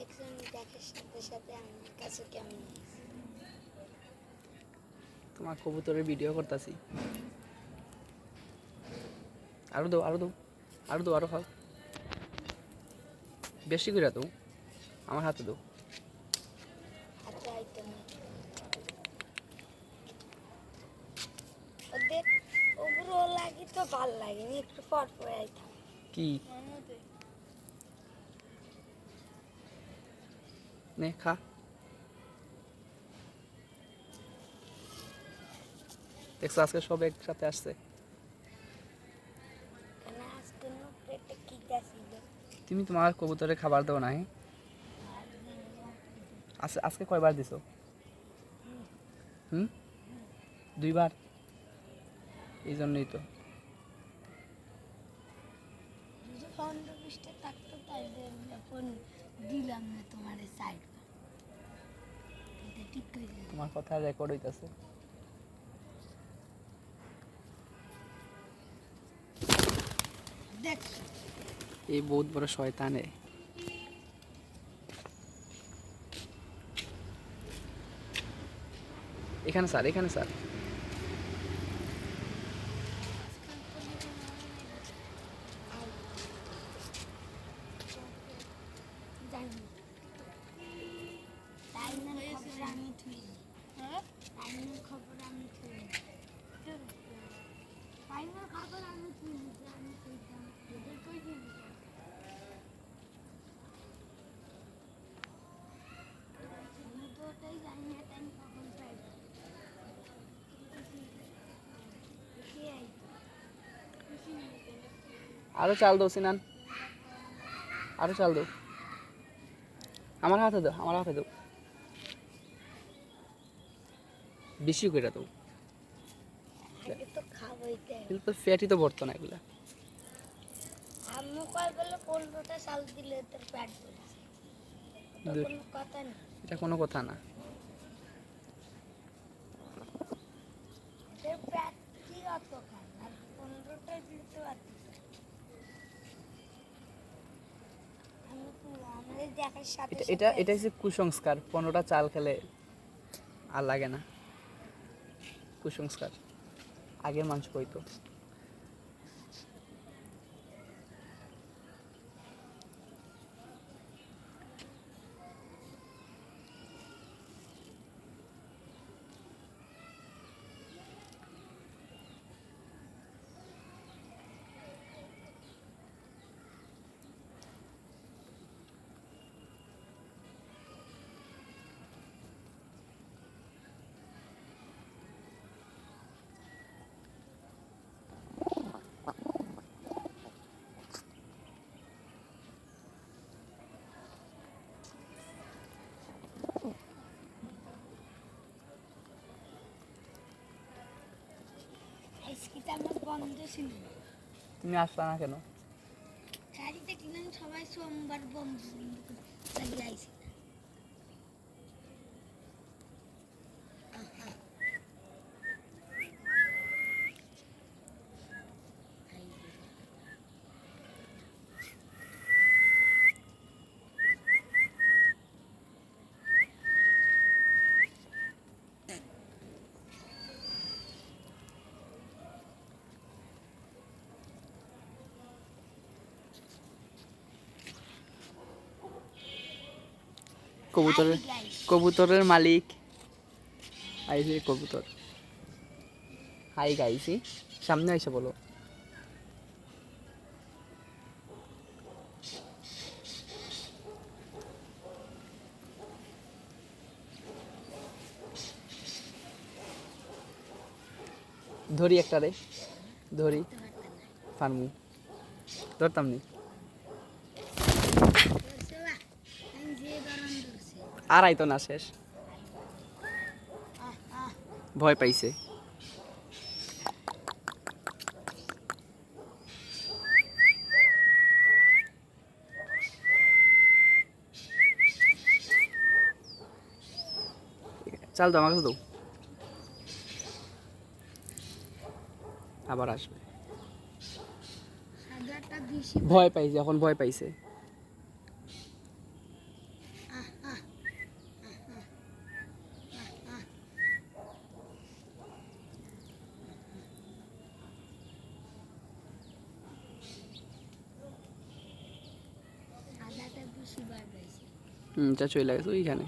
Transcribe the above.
একজন দেখার সাথে সাথে আমার কাছে কেমন তোমার কবুতরের ভিডিও করতেছি। আরো দাও আরো দাও আরো দাও, আরো খাও, বেশি করে দাও, আমার হাতে দাও। হাতে আইতো না ওদের ওগুলো লাগি তো ভাল লাগেনি, একটু পর পর আইতাম কি নে খা। দেখছো আজকে সব একসাথে আসছে। কেন আজকে না পেটে কি গেছিল তুমি তোমার কবুতরে খাবার দাও নাই? আজকে কয়বার দিছো? হুম, 2বার। এই জন্যই তো। যদি 15-20টা থাকতো তাহলে এখন দিলাম না তোমার সাইড ঠিক করে দিলাম। তোমার কথা রেকর্ড হইতাছে। দেখছো এই বহুত বড় শয়তানে। এখানে স্যার, এখানে স্যার। জানি টাইমের খবর আমি থুইনি। টাইমের খবর আমি থুইনি। টাইমের খবর আমি থুইনি যে আমি থুইতাম এদের কই দিন আমি তো ওটাই জানি না টাইম কখন পাইব। আরো চাল দাও সিনান, আরো চাল দাও। আমার হাতে দাও, আমার হাতে দাও, বেশি করে দাও। আগে তো খাবোই তাই। কিন্তু তো ফ্যাটই তো ভরতো না এগুলা। আম্মু কয় বলে 15টা চাল দিলে তোর পেট ভরছে। তো দূর, কোনো কথা না। এটা কোনো কথা না। তোর পেট কি অত খায় আর 15টা দিতে পারতিস। আমি তো আমাদের দেখার সাথে এটা এটা সাথে এটা হচ্ছে কুসংস্কার। 15টা চাল খেলে আর লাগে না, কুসংস্কার। আগের মানুষ কইতো। আজকে তো আমার বন্ধ ছিল। তুমি আসলা না কেন? গাড়ি দেখলাম সবাই সোমবার বন্ধ লাগিয়ে আইছে। কবুতরের কবুতরের মালিক আইছে। কবুতর হাই গাইছি, সামনে আইসে বলো। ধরি একটা রে, ধরি ফার্মু, ধরতাম নি। আর আইতো না, শেষ। ভয় পাইছে। চাল দাও, আমাকে দাও। আবার আসবে। ভয় পাইছে, এখন ভয় পাইছে। শিবার রয়েছে। চা চলে গেছে ওইখানে।